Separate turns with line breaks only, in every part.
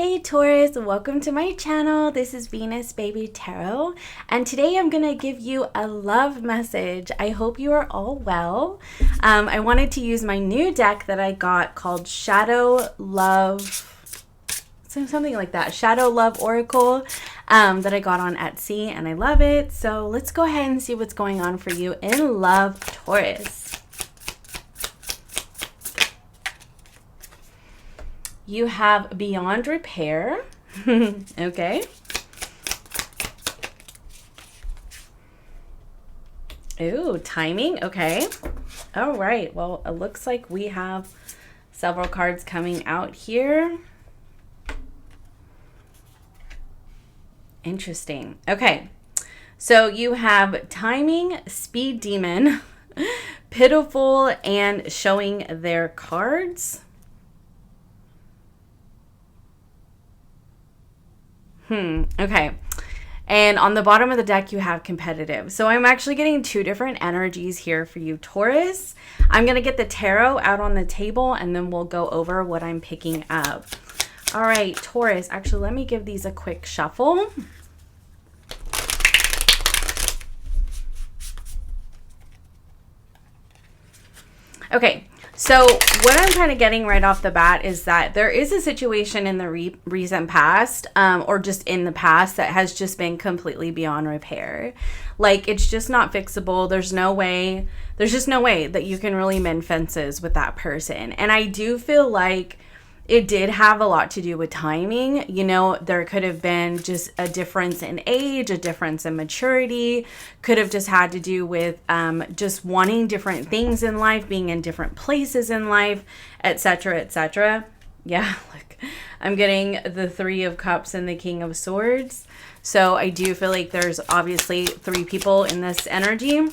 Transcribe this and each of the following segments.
Hey Taurus, welcome to my channel. This is Venus Baby Tarot, and today I'm going to give you a love message. I hope you are all well. I wanted to use my new deck that I got called Shadow Love, something like that, Shadow Love Oracle, that I got on Etsy, and I love it. So let's go ahead and see what's going on for you in love, Taurus. You have beyond repair. Okay. Ooh, timing. Okay. All right. Well, it looks like we have several cards coming out here. Interesting. Okay. So you have timing, speed demon, pitiful, and showing their cards. Okay. And on the bottom of the deck, you have competitive. So I'm actually getting two different energies here for you, Taurus. I'm going to get the tarot out on the table, and then we'll go over what I'm picking up. All right, Taurus. Actually, let me give these a quick shuffle. Okay. So what I'm kind of getting right off the bat is that there is a situation in the recent past, or just in the past, that has just been completely beyond repair. Like, it's just not fixable. There's just no way that you can really mend fences with that person. And I do feel like it did have a lot to do with timing. You know, there could have been just a difference in age, a difference in maturity, could have just had to do with just wanting different things in life, being in different places in life, etc., etc. Yeah, look, I'm getting the Three of Cups and the King of Swords. So I do feel like there's obviously three people in this energy.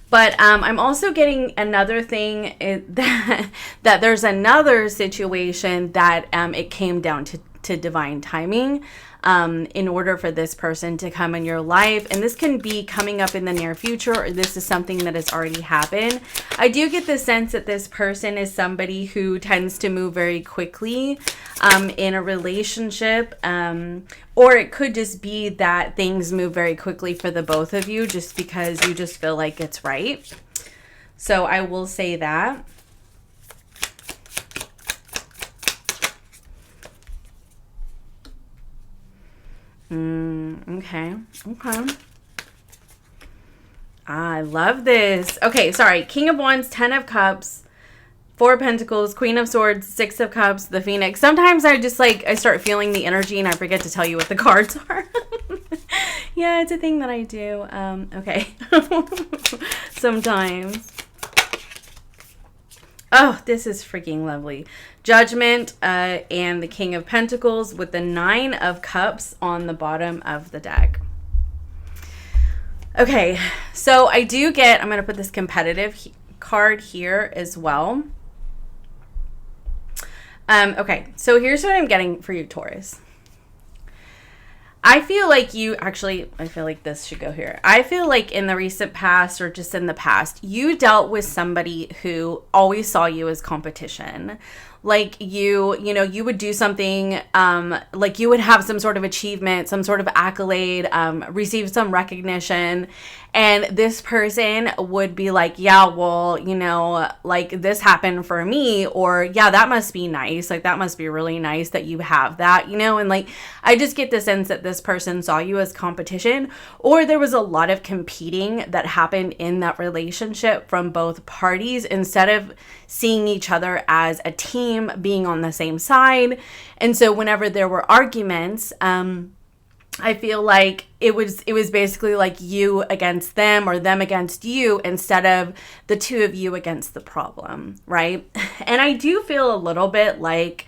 But I'm also getting another thing that there's another situation that it came down to divine timing in order for this person to come in your life. And this can be coming up in the near future, or this is something that has already happened. I do get the sense that this person is somebody who tends to move very quickly in a relationship, or it could just be that things move very quickly for the both of you just because you just feel like it's right. So I will say that. Okay. I love this. Okay, sorry. King of Wands, 10 of Cups, 4 of Pentacles, Queen of Swords, 6 of Cups, the Phoenix. Sometimes I just I start feeling the energy and I forget to tell you what the cards are. Yeah, it's a thing that I do. Okay. Sometimes. Oh, this is freaking lovely. Judgment and the King of Pentacles with the 9 of Cups on the bottom of the deck. Okay, so I do get, I'm going to put this competitive card here as well. Okay, so here's what I'm getting for you, Taurus. I feel like I feel like this should go here. I feel like in the recent past, or just in the past, you dealt with somebody who always saw you as competition. Like you would do something, like you would have some sort of achievement, some sort of accolade, receive some recognition. And this person would be like, yeah, well, like this happened for me, or yeah, that must be nice. Like that must be really nice that you have that, and like, I just get the sense that this person saw you as competition, or there was a lot of competing that happened in that relationship from both parties instead of seeing each other as a team, being on the same side. And so whenever there were arguments, I feel like it was basically like you against them or them against you instead of the two of you against the problem, right? And I do feel a little bit like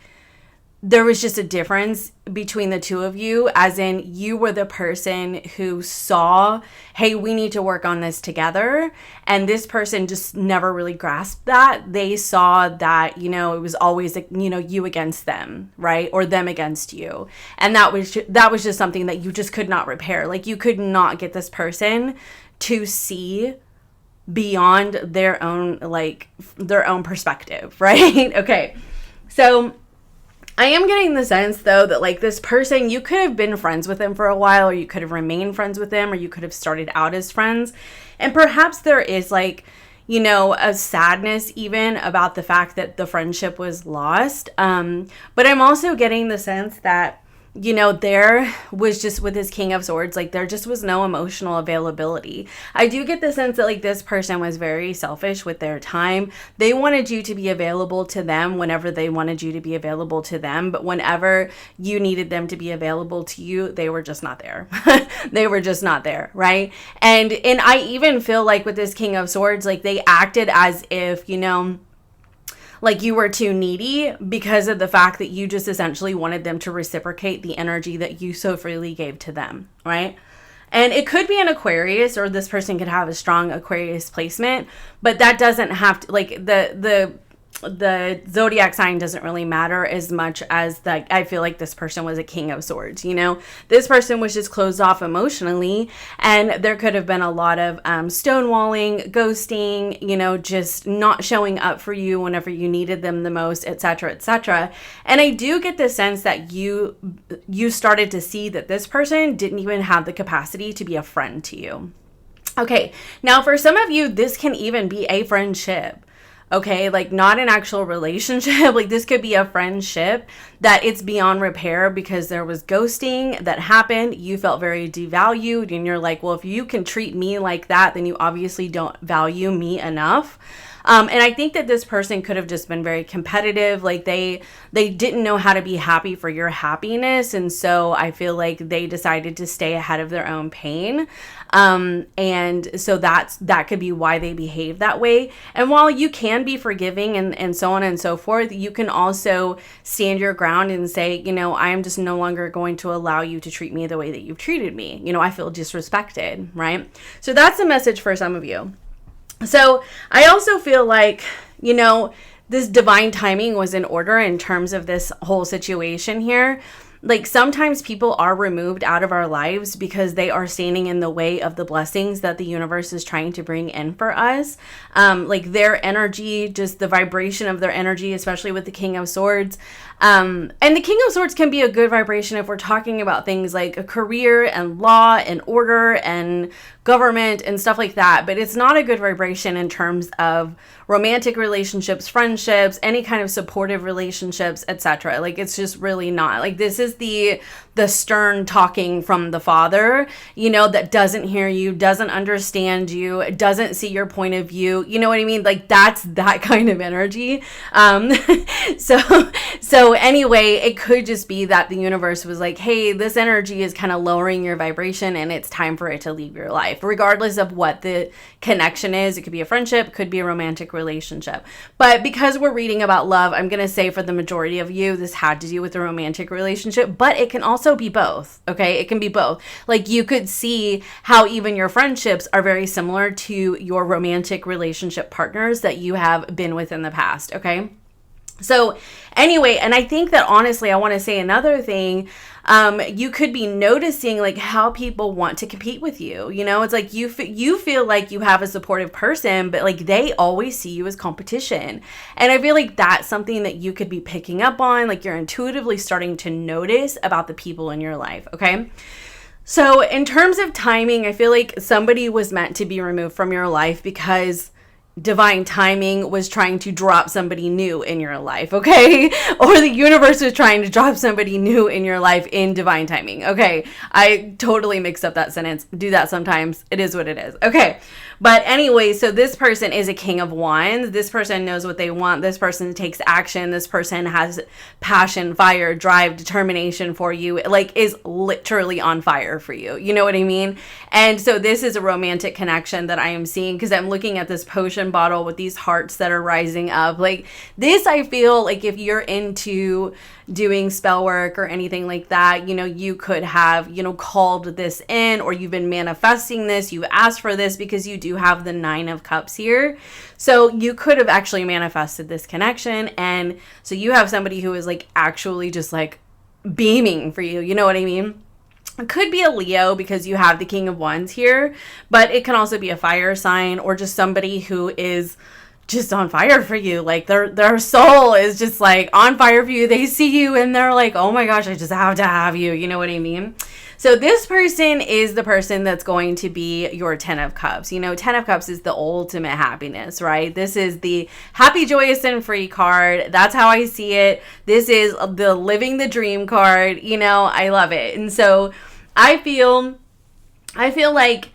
there was just a difference between the two of you, as in you were the person who saw, hey, we need to work on this together. And this person just never really grasped that. They saw that, it was always, you against them, right? Or them against you. And that was just something that you just could not repair. Like you could not get this person to see beyond their own perspective, right? Okay. So I am getting the sense, though, that like this person, you could have been friends with them for a while, or you could have remained friends with them, or you could have started out as friends. And perhaps there is like, you know, a sadness even about the fact that the friendship was lost. But I'm also getting the sense that, you know, there was just, with this King of Swords, like there just was no emotional availability. I do get the sense that like this person was very selfish with their time. They wanted you to be available to them whenever they wanted you to be available to them. But whenever you needed them to be available to you, they were just not there. They were just not there, right? And I even feel like with this King of Swords, like they acted as if, you know, like you were too needy because of the fact that you just essentially wanted them to reciprocate the energy that you so freely gave to them, right? And it could be an Aquarius, or this person could have a strong Aquarius placement, but that doesn't have to, like the zodiac sign doesn't really matter as much as that. I feel like this person was a King of Swords, you know, this person was just closed off emotionally, and there could have been a lot of stonewalling, ghosting, you know, just not showing up for you whenever you needed them the most, etc., etc. And I do get the sense that you started to see that this person didn't even have the capacity to be a friend to you. Okay, now for some of you, this can even be a friendship. Okay, like not an actual relationship. Like this could be a friendship that it's beyond repair because there was ghosting that happened. You felt very devalued, and you're like, well, if you can treat me like that, then you obviously don't value me enough. And I think that this person could have just been very competitive. Like they didn't know how to be happy for your happiness. And so I feel like they decided to stay ahead of their own pain. And so that could be why they behave that way. And while you can be forgiving and so on and so forth, you can also stand your ground and say, you know, I am just no longer going to allow you to treat me the way that you've treated me. You know, I feel disrespected, right? So that's the message for some of you. So I also feel like, you know, this divine timing was in order in terms of this whole situation here. Like sometimes people are removed out of our lives because they are standing in the way of the blessings that the universe is trying to bring in for us. Like their energy, just the vibration of their energy, especially with the King of Swords. And the King of Swords can be a good vibration if we're talking about things like a career and law and order and government and stuff like that. But it's not a good vibration in terms of romantic relationships, friendships, any kind of supportive relationships, etc. Like it's just really not. Like this is the stern talking from the father, you know, that doesn't hear you, doesn't understand you, doesn't see your point of view. You know what I mean? Like that's that kind of energy. So anyway, it could just be that the universe was like, hey, this energy is kind of lowering your vibration and it's time for it to leave your life, regardless of what the connection is. It could be a friendship, could be a romantic relationship. But because we're reading about love, I'm going to say for the majority of you, this had to do with a romantic relationship, but it can also be both. Okay. It can be both. Like you could see how even your friendships are very similar to your romantic relationship partners that you have been with in the past. Okay. So anyway, and I think that honestly, I want to say another thing. You could be noticing like how people want to compete with you. You know, it's like you feel like you have a supportive person, but like they always see you as competition. And I feel like that's something that you could be picking up on. Like you're intuitively starting to notice about the people in your life. Okay. So in terms of timing, I feel like somebody was meant to be removed from your life because divine timing was trying to drop somebody new in your life, okay? Or the universe was trying to drop somebody new in your life in divine timing, okay? I totally mix up that sentence. Do that sometimes. It is what it is, okay? But anyway, so this person is a King of Wands. This person knows what they want. This person takes action. This person has passion, fire, drive, determination for you, like is literally on fire for you. You know what I mean? And so this is a romantic connection that I am seeing because I'm looking at this potion bottle with these hearts that are rising up. Like this, I feel like if you're into doing spell work or anything like that, you know, you could have, you know, called this in, or you've been manifesting this, you asked for this because you do have the 9 of Cups here. So you could have actually manifested this connection. And so you have somebody who is like actually just like beaming for you. You know what I mean? It could be a Leo because you have the King of Wands here, but it can also be a fire sign or just somebody who is just on fire for you. Like their soul is just like on fire for you. They see you and they're like, oh my gosh, I just have to have you. You know what I mean? So this person is the person that's going to be your 10 of Cups. You know, 10 of Cups is the ultimate happiness, right? This is the happy, joyous, and free card. That's how I see it. This is the living the dream card. You know, I love it. And so I feel like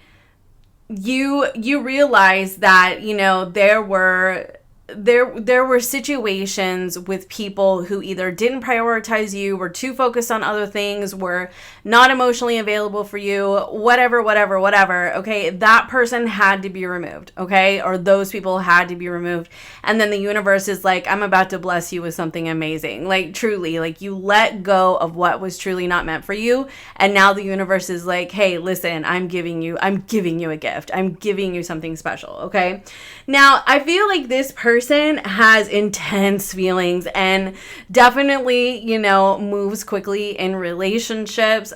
you realize that, you know, there were situations with people who either didn't prioritize you, were too focused on other things, were not emotionally available for you, whatever, okay? That person had to be removed, okay? Or those people had to be removed. And then the universe is like, I'm about to bless you with something amazing. Like, truly, like, you let go of what was truly not meant for you. And now the universe is like, hey, listen, I'm giving you a gift. I'm giving you something special, okay? Now, I feel like this person has intense feelings and definitely, you know, moves quickly in relationships.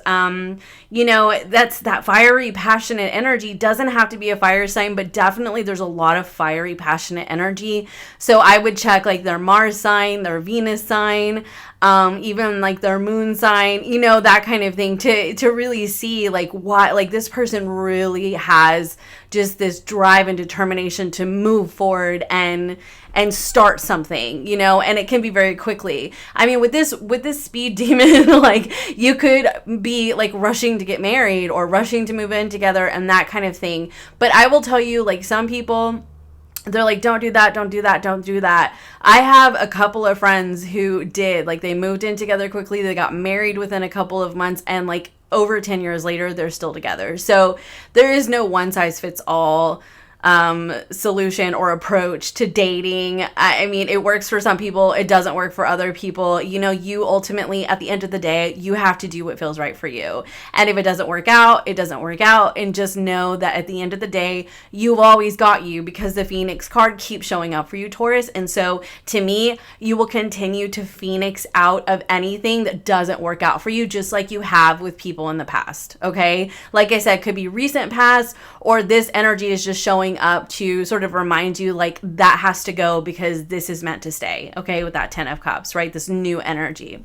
You know, that's that fiery, passionate energy. Doesn't have to be a fire sign, but definitely there's a lot of fiery, passionate energy. So I would check like their Mars sign, their Venus sign, even like their moon sign, you know, that kind of thing to really see like what, like this person really has just this drive and determination to move forward and start something, you know, and it can be very quickly. I mean, with this speed demon, like you could be like rushing to get married or rushing to move in together and that kind of thing. But I will tell you, like, some people, they're like, don't do that. I have a couple of friends who did, like, they moved in together quickly. They got married within a couple of months, and like over 10 years later, they're still together. So there is no one size fits all solution or approach to dating. I mean, it works for some people, it doesn't work for other people. You know, you ultimately, at the end of the day, you have to do what feels right for you. And if it doesn't work out, it doesn't work out. And just know that at the end of the day, you've always got you, because the Phoenix card keeps showing up for you, Taurus. And so to me, you will continue to Phoenix out of anything that doesn't work out for you, just like you have with people in the past. Okay. Like I said, could be recent past, or this energy is just showing up to sort of remind you like that has to go because this is meant to stay, okay, with that 10 of Cups, right? This new energy.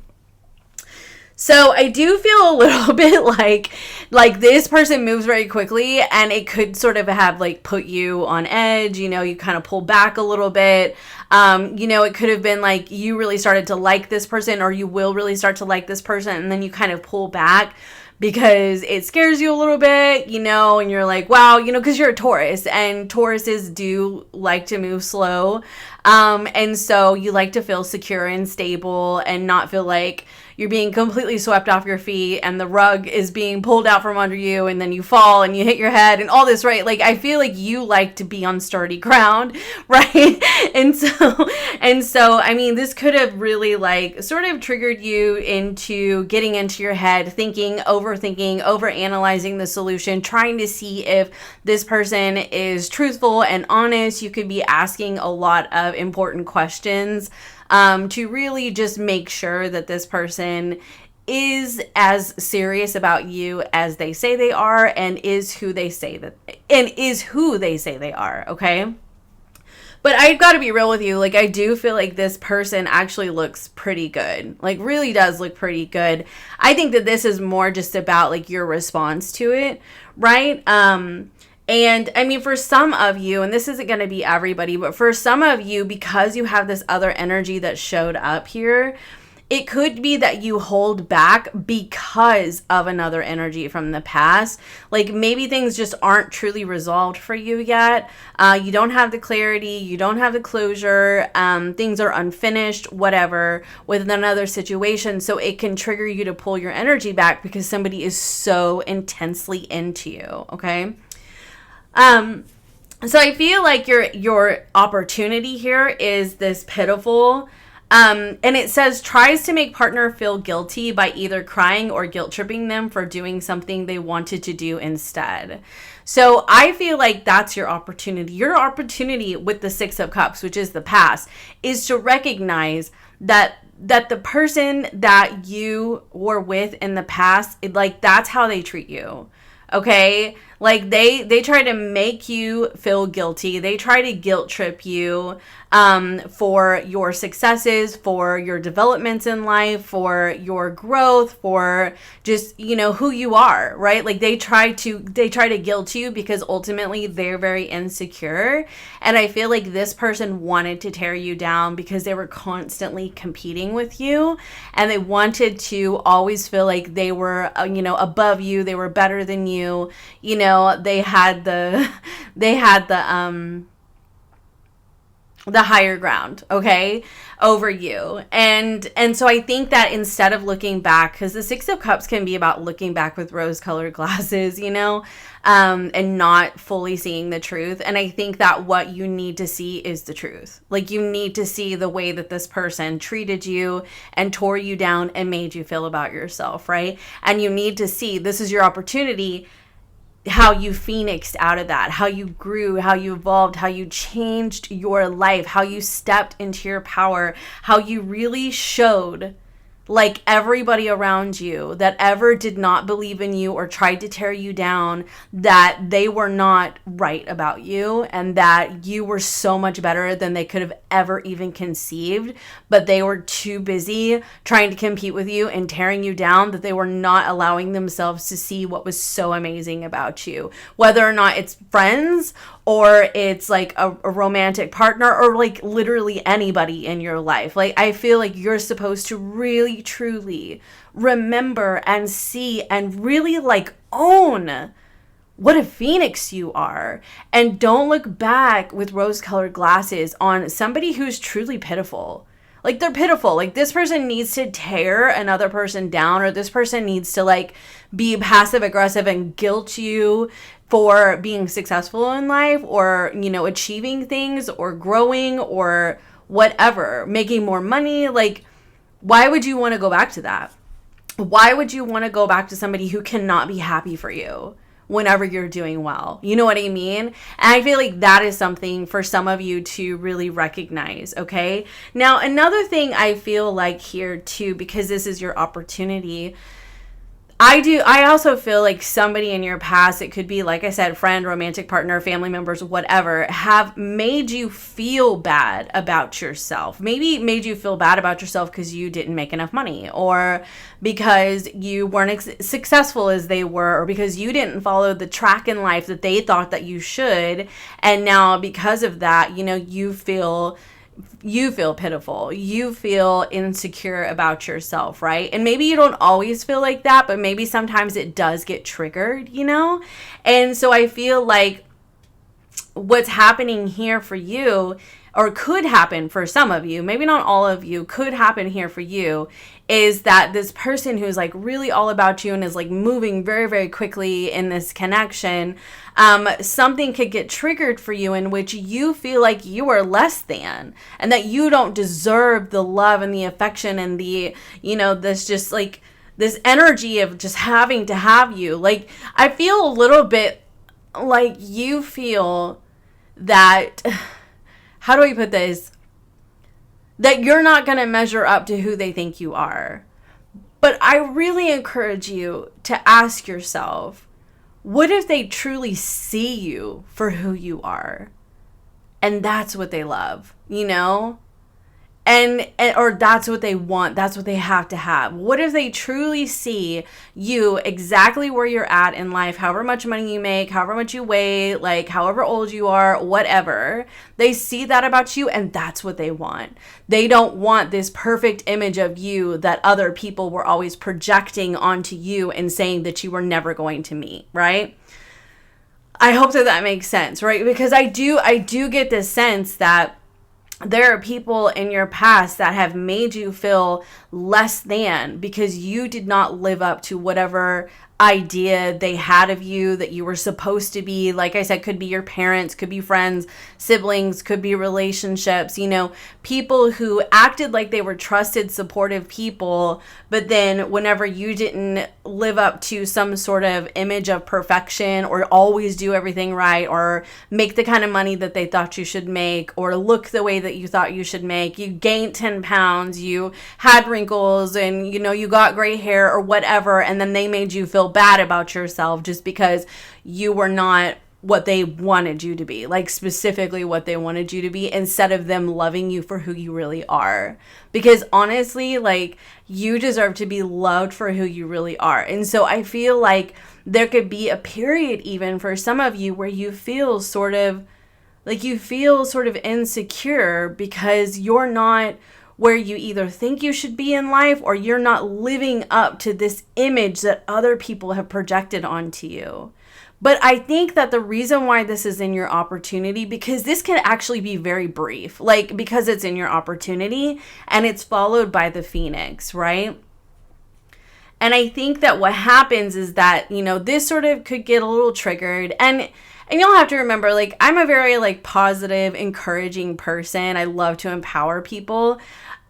So I do feel a little bit like this person moves very quickly, and it could sort of have like put you on edge, you know, you kind of pull back a little bit. You know, it could have been like you really started to like this person, or you will really start to like this person, and then you kind of pull back because it scares you a little bit, you know, and you're like, wow, you know, because you're a Taurus, and Tauruses do like to move slow. And so you like to feel secure and stable and not feel like you're being completely swept off your feet and the rug is being pulled out from under you and then you fall and you hit your head and all this, right? Like, I feel like you like to be on sturdy ground, right? And so, I mean, this could have really like sort of triggered you into getting into your head, thinking, overthinking, overanalyzing the solution, trying to see if this person is truthful and honest. You could be asking a lot of important questions to really just make sure that this person is as serious about you as they say they are, and is who they say they are, okay? But I've got to be real with you. Like, I do feel like this person actually looks pretty good. Like, really does look pretty good. I think that this is more just about like your response to it, right? And I mean, for some of you, and this isn't going to be everybody, but for some of you, because you have this other energy that showed up here, it could be that you hold back because of another energy from the past. Like, maybe things just aren't truly resolved for you yet. You don't have the clarity. You don't have the closure. Things are unfinished, whatever, with another situation. So it can trigger you to pull your energy back because somebody is so intensely into you, okay? So I feel like your opportunity here is this pitiful, and it says tries to make partner feel guilty by either crying or guilt tripping them for doing something they wanted to do instead. So I feel like that's your opportunity. Your opportunity with the 6 of Cups, which is the past, is to recognize that the person that you were with in the past, like, that's how they treat you. Okay, Like they try to make you feel guilty. They try to guilt trip you for your successes, for your developments in life, for your growth, for just, who you are, right? Like they try to guilt you because ultimately they're very insecure. And I feel like this person wanted to tear you down because they were constantly competing with you, and they wanted to always feel like they were, above you, they were better than you. They had the higher ground, okay, over you. And so I think that instead of looking back, because the Six of Cups can be about looking back with rose-colored glasses, and not fully seeing the truth. And I think that what you need to see is the truth. Like you need to see the way that this person treated you and tore you down and made you feel about yourself, right? And you need to see, this is your opportunity, how you phoenixed out of that, how you grew, how you evolved, how you changed your life, how you stepped into your power, how you really showed, like everybody around you that ever did not believe in you or tried to tear you down, that they were not right about you and that you were so much better than they could have ever even conceived, but they were too busy trying to compete with you and tearing you down that they were not allowing themselves to see what was so amazing about you, whether or not it's friends or it's like a romantic partner or like literally anybody in your life. Like I feel like you're supposed to really truly remember and see and really like own what a phoenix you are, and don't look back with rose-colored glasses on somebody who's truly pitiful. Like they're pitiful. Like this person needs to tear another person down, or this person needs to like be passive aggressive and guilt you for being successful in life, or, achieving things or growing or whatever, making more money. Like, why would you want to go back to that? Why would you want to go back to somebody who cannot be happy for you whenever you're doing well? You know what I mean? And I feel like that is something for some of you to really recognize, okay? Now, another thing I feel like here too, because this is your opportunity, I also feel like somebody in your past, it could be, like I said, friend, romantic partner, family members, whatever, have made you feel bad about yourself. Maybe made you feel bad about yourself because you didn't make enough money, or because you weren't successful as they were, or because you didn't follow the track in life that they thought that you should. And now because of that, you feel pitiful. You feel insecure about yourself, right? And maybe you don't always feel like that, but maybe sometimes it does get triggered, And so I feel like what's happening here for you, or could happen for some of you, maybe not all of you, could happen here for you, is that this person who's like really all about you and is like moving very, very quickly in this connection, something could get triggered for you in which you feel like you are less than, and that you don't deserve the love and the affection and the, this just like this energy of just having to have you. Like, I feel a little bit like you feel that, how do I put this? That you're not going to measure up to who they think you are. But I really encourage you to ask yourself, what if they truly see you for who you are? And that's what they love, And or that's what they want. That's what they have to have. What if they truly see you exactly where you're at in life, however much money you make, however much you weigh, like however old you are, whatever. They see that about you, and that's what they want. They don't want this perfect image of you that other people were always projecting onto you and saying that you were never going to meet, right? I hope that makes sense, right? Because I do get this sense that there are people in your past that have made you feel less than because you did not live up to whatever idea they had of you that you were supposed to be. Like I said, could be your parents, could be friends, siblings, could be relationships, people who acted like they were trusted, supportive people, but then whenever you didn't live up to some sort of image of perfection, or always do everything right, or make the kind of money that they thought you should make, or look the way that you thought you should make, you gained 10 pounds, you had wrinkles, and you got gray hair or whatever, and then they made you feel feel bad about yourself just because you were not what they wanted you to be, like specifically what they wanted you to be, instead of them loving you for who you really are. Because honestly, like, you deserve to be loved for who you really are. And so I feel like there could be a period even for some of you where you feel sort of insecure because you're not where you either think you should be in life, or you're not living up to this image that other people have projected onto you. But I think that the reason why this is in your opportunity, because this can actually be very brief, like, because it's in your opportunity and it's followed by the Phoenix, right? And I think that what happens is that, you know, this sort of could get a little triggered. And you'll have to remember, like, I'm a very, like, positive, encouraging person. I love to empower people.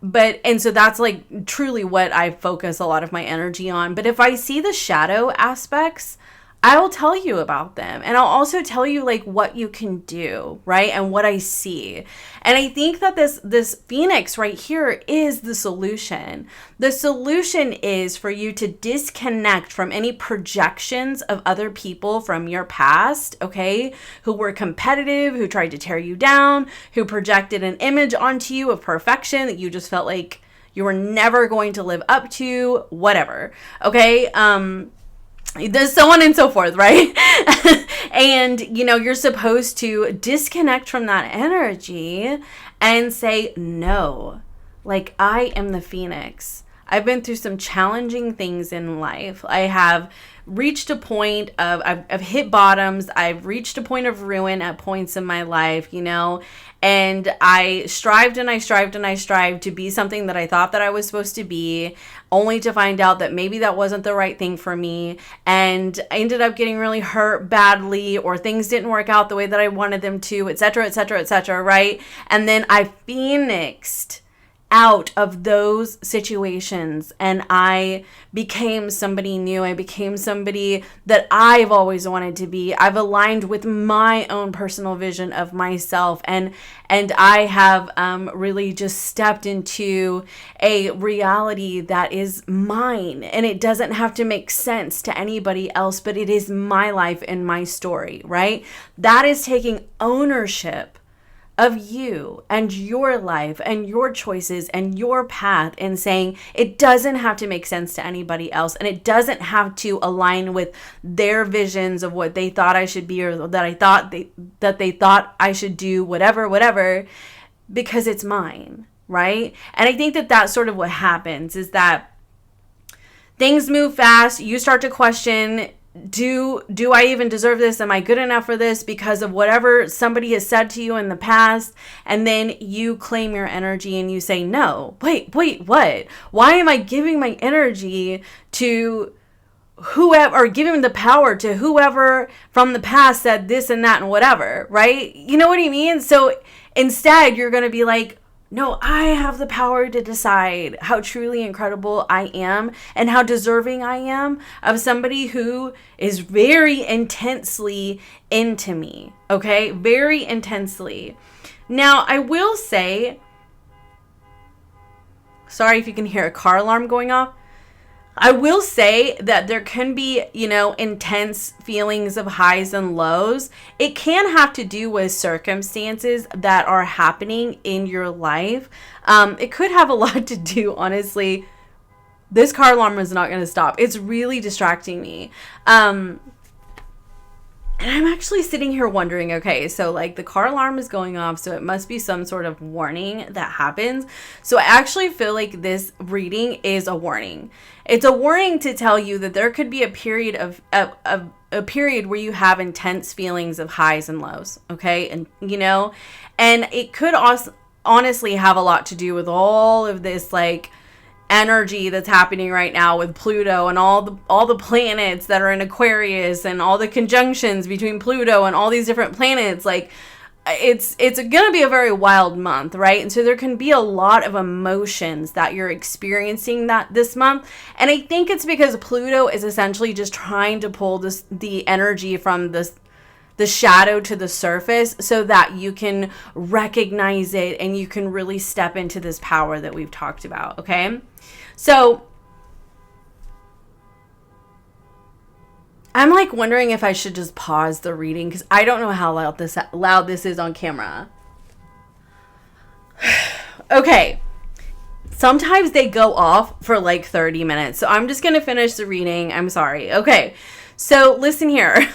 And so that's, like, truly what I focus a lot of my energy on. But if I see the shadow aspects, I will tell you about them. And I'll also tell you, like, what you can do, right? And what I see. And I think that this Phoenix right here is the solution. The solution is for you to disconnect from any projections of other people from your past, okay? Who were competitive, who tried to tear you down, who projected an image onto you of perfection that you just felt like you were never going to live up to, whatever, okay? There's so on and so forth, right? And, you know, you're supposed to disconnect from that energy and say, no, like, I am the Phoenix. I've been through some challenging things in life. I have reached a point of, I've hit bottoms. I've reached a point of ruin at points in my life, you know, and I strived and I strived and I strived to be something that I thought that I was supposed to be, only to find out that maybe that wasn't the right thing for me. And I ended up getting really hurt badly, or things didn't work out the way that I wanted them to, et cetera, et cetera, et cetera, right? And then I phoenixed out of those situations and I became somebody new. I became somebody that I've always wanted to be. I've aligned with my own personal vision of myself, and I have really just stepped into a reality that is mine, and it doesn't have to make sense to anybody else, but it is my life and my story, right? That is taking ownership of you and your life and your choices and your path, and saying it doesn't have to make sense to anybody else, and it doesn't have to align with their visions of what they thought I should be, or that they thought I should do, whatever, because it's mine, right? And I think that that's sort of what happens, is that things move fast. You start to question, do I even deserve this? Am I good enough for this? Because of whatever somebody has said to you in the past. And then you claim your energy and you say, no, wait, what? Why am I giving my energy to whoever, or giving the power to whoever from the past said this and that and whatever, right? You know what I mean? So instead, you're going to be like, no, I have the power to decide how truly incredible I am and how deserving I am of somebody who is very intensely into me, okay? Very intensely. Now, I will say, sorry if you can hear a car alarm going off. I will say that there can be, you know, intense feelings of highs and lows. It can have to do with circumstances that are happening in your life. It could have a lot to do, honestly. This car alarm is not going to stop. It's really distracting me. And I'm actually sitting here wondering, okay, so like the car alarm is going off, so it must be some sort of warning that happens. So I actually feel like this reading is a warning. It's a warning to tell you that there could be a period of a period where you have intense feelings of highs and lows, okay? And, you know, and it could also honestly have a lot to do with all of this, like, energy that's happening right now with Pluto and all the planets that are in Aquarius, and all the conjunctions between Pluto and all these different planets. Like, it's gonna be a very wild month, right? And so there can be a lot of emotions that you're experiencing this month, and I think it's because Pluto is essentially just trying to pull the energy from the shadow to the surface, so that you can recognize it and you can really step into this power that we've talked about, okay? So I'm like wondering if I should just pause the reading because I don't know how loud this is on camera. Okay. Sometimes they go off for like 30 minutes. So I'm just going to finish the reading. I'm sorry. Okay. So listen here.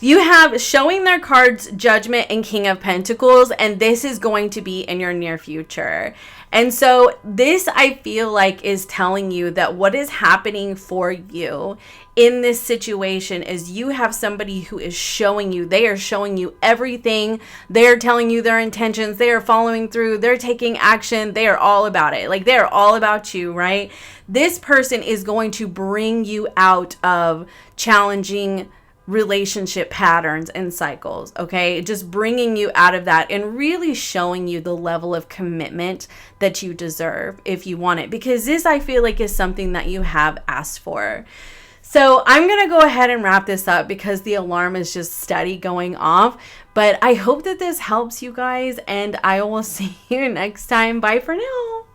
You have showing their cards Judgment and King of Pentacles, and this is going to be in your near future. And so this, I feel like, is telling you that what is happening for you in this situation is you have somebody who is showing you, they are showing you everything. They are telling you their intentions. They are following through. They're taking action. They are all about it. Like, they're all about you, right? This person is going to bring you out of challenging relationship patterns and cycles, okay? Just bringing you out of that and really showing you the level of commitment that you deserve if you want it, because this, I feel like, is something that you have asked for. So I'm going to go ahead and wrap this up because the alarm is just steady going off, but I hope that this helps you guys, and I will see you next time. Bye for now.